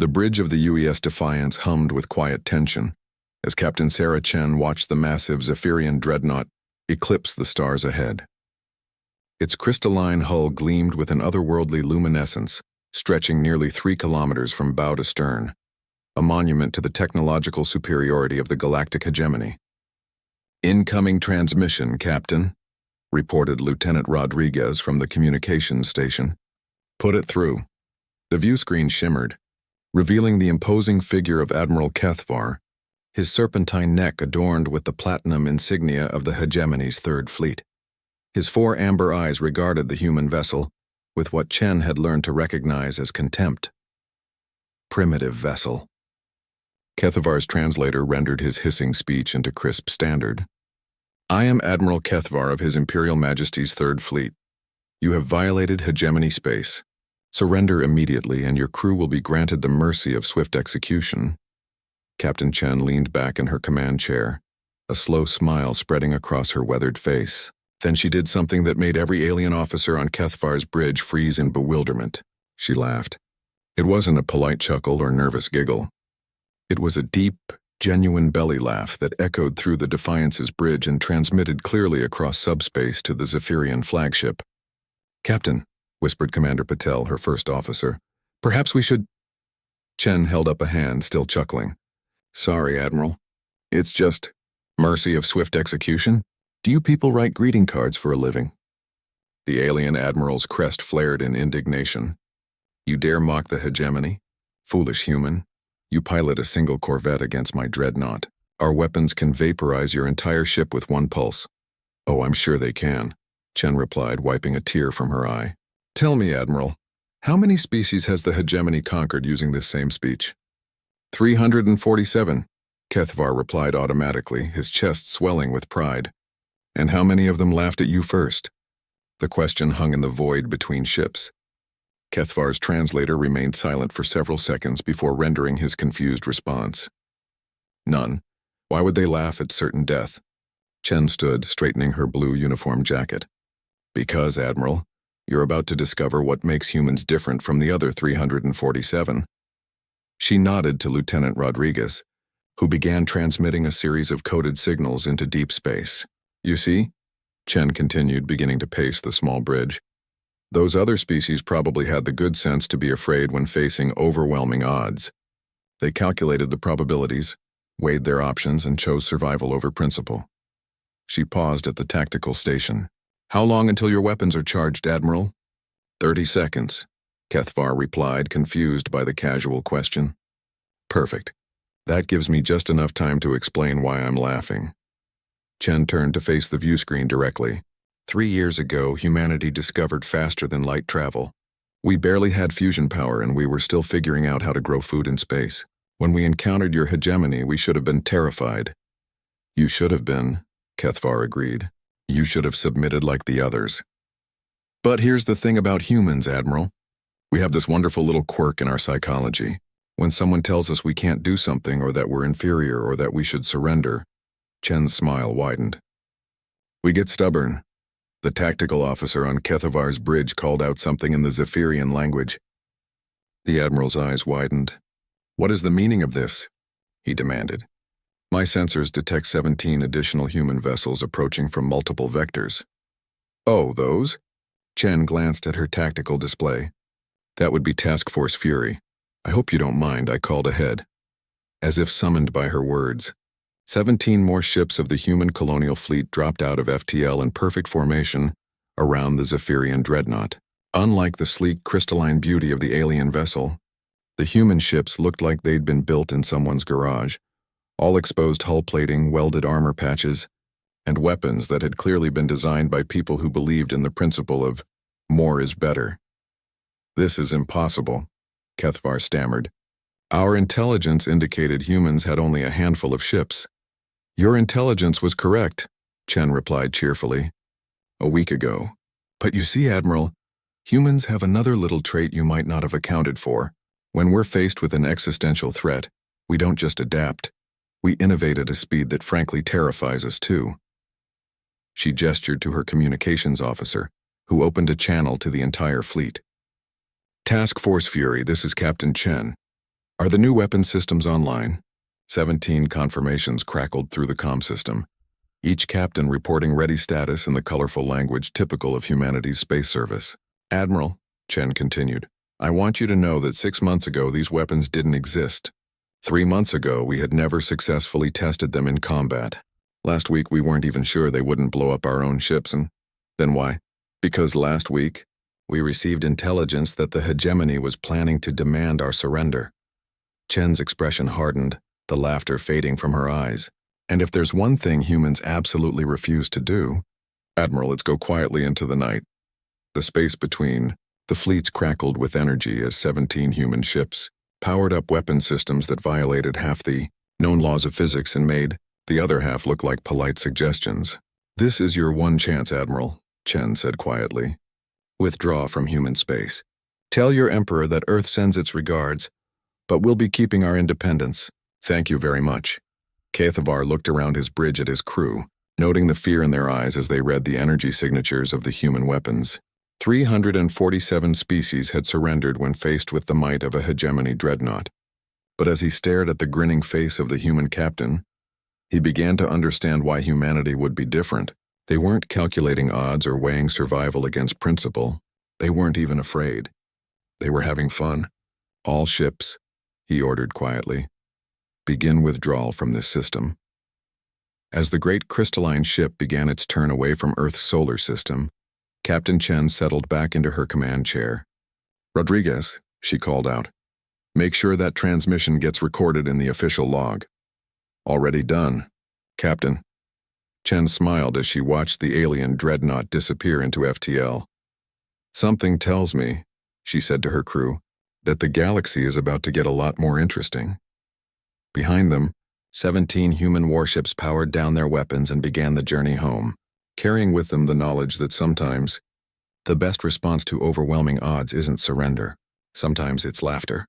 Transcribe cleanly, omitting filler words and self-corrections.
The bridge of the UES Defiance hummed with quiet tension as Captain Sarah Chen watched the massive Zephyrian dreadnought eclipse the stars ahead. Its crystalline hull gleamed with an otherworldly luminescence, stretching nearly 3 kilometers from bow to stern, a monument to the technological superiority of the galactic hegemony. "Incoming transmission, Captain," reported Lieutenant Rodriguez from the communications station. "Put it through." The view screen shimmered, revealing the imposing figure of Admiral Kethvar, his serpentine neck adorned with the platinum insignia of the hegemony's Third Fleet. His 4 amber eyes regarded the human vessel with what Chen had learned to recognize as contempt. Primitive vessel. Kethvar's translator rendered his hissing speech into crisp standard. "I am Admiral Kethvar of His Imperial Majesty's Third Fleet. You have violated hegemony space. Surrender immediately and your crew will be granted the mercy of swift execution." Captain Chen leaned back in her command chair, a slow smile spreading across her weathered face. Then she did something that made every alien officer on Kethvar's bridge freeze in bewilderment. She laughed. It wasn't a polite chuckle or nervous giggle. It was a deep, genuine belly laugh that echoed through the Defiance's bridge and transmitted clearly across subspace to the Zephyrian flagship. "Captain," whispered Commander Patel, her first officer, "perhaps we should—" Chen held up a hand, still chuckling. "Sorry, Admiral. It's just mercy of swift execution? Do you people write greeting cards for a living?" The alien admiral's crest flared in indignation. "You dare mock the hegemony? Foolish human. You pilot a single corvette against my dreadnought. Our weapons can vaporize your entire ship with one pulse." "Oh, I'm sure they can," Chen replied, wiping a tear from her eye. "Tell me, Admiral, how many species has the hegemony conquered using this same speech?" 347, Kethvar replied automatically, his chest swelling with pride. "And how many of them laughed at you first?" The question hung in the void between ships. Kethvar's translator remained silent for several seconds before rendering his confused response. "None. Why would they laugh at certain death?" Chen stood, straightening her blue uniform jacket. "Because, Admiral, you're about to discover what makes humans different from the other 347. She nodded to Lieutenant Rodriguez, who began transmitting a series of coded signals into deep space. "You see?" Chen continued, beginning to pace the small bridge. "Those other species probably had the good sense to be afraid when facing overwhelming odds. They calculated the probabilities, weighed their options, and chose survival over principle." She paused at the tactical station. "How long until your weapons are charged, Admiral?" 30 seconds, Kethvar replied, confused by the casual question. "Perfect. That gives me just enough time to explain why I'm laughing." Chen turned to face the view screen directly. 3 years ago, humanity discovered faster-than-light travel. We barely had fusion power and we were still figuring out how to grow food in space. When we encountered your hegemony, we should have been terrified. "You should have been," Kethvar agreed. "You should have submitted like the others." "But here's the thing about humans, Admiral. We have this wonderful little quirk in our psychology. When someone tells us we can't do something or that we're inferior or that we should surrender," Chen's smile widened. "We get stubborn." The tactical officer on Kethvar's bridge called out something in the Zephyrian language. The Admiral's eyes widened. "What is the meaning of this?" he demanded. "My sensors detect 17 additional human vessels approaching from multiple vectors." "Oh, those?" Chen glanced at her tactical display. "That would be Task Force Fury. I hope you don't mind, I called ahead." As if summoned by her words, 17 more ships of the human colonial fleet dropped out of FTL in perfect formation around the Zephyrian dreadnought. Unlike the sleek, crystalline beauty of the alien vessel, the human ships looked like they'd been built in someone's garage, all exposed hull plating, welded armor patches, and weapons that had clearly been designed by people who believed in the principle of more is better. "This is impossible," Kethvar stammered. "Our intelligence indicated humans had only a handful of ships." "Your intelligence was correct," Chen replied cheerfully. "A week ago. But you see, Admiral, humans have another little trait you might not have accounted for. When we're faced with an existential threat, we don't just adapt. We innovate at a speed that frankly terrifies us too." She gestured to her communications officer, who opened a channel to the entire fleet. "Task Force Fury, this is Captain Chen. Are the new weapon systems online? 17 confirmations crackled through the comm system, each captain reporting ready status in the colorful language typical of humanity's space service. Admiral, Chen continued, I want you to know that 6 months ago these weapons didn't exist. 3 months ago we had never successfully tested them in combat. Last week we weren't even sure they wouldn't blow up our own ships, and then why? Because last week we received intelligence that the hegemony was planning to demand our surrender. Chen's expression hardened, the laughter fading from her eyes. And if there's one thing humans absolutely refuse to do, Admiral, it's go quietly into the night. The space between the fleets crackled with energy as 17 human ships powered up weapon systems that violated half the known laws of physics and made the other half look like polite suggestions. This is your one chance, Admiral, Chen said quietly. Withdraw from human space. Tell your Emperor that Earth sends its regards, but we'll be keeping our independence. Thank you very much. HFY looked around his bridge at his crew, noting the fear in their eyes as they read the energy signatures of the human weapons. 347 species had surrendered when faced with the might of a hegemony dreadnought. But as he stared at the grinning face of the human captain, he began to understand why humanity would be different. They weren't calculating odds or weighing survival against principle. They weren't even afraid. They were having fun. All ships, he ordered quietly, begin withdrawal from this system. As the great crystalline ship began its turn away from Earth's solar system, Captain Chen settled back into her command chair. Rodriguez, she called out, make sure that transmission gets recorded in the official log. Already done, Captain. Chen smiled as she watched the alien dreadnought disappear into FTL. Something tells me, she said to her crew, that the galaxy is about to get a lot more interesting. Behind them, 17 human warships powered down their weapons and began the journey home, carrying with them the knowledge that sometimes the best response to overwhelming odds isn't surrender. Sometimes it's laughter.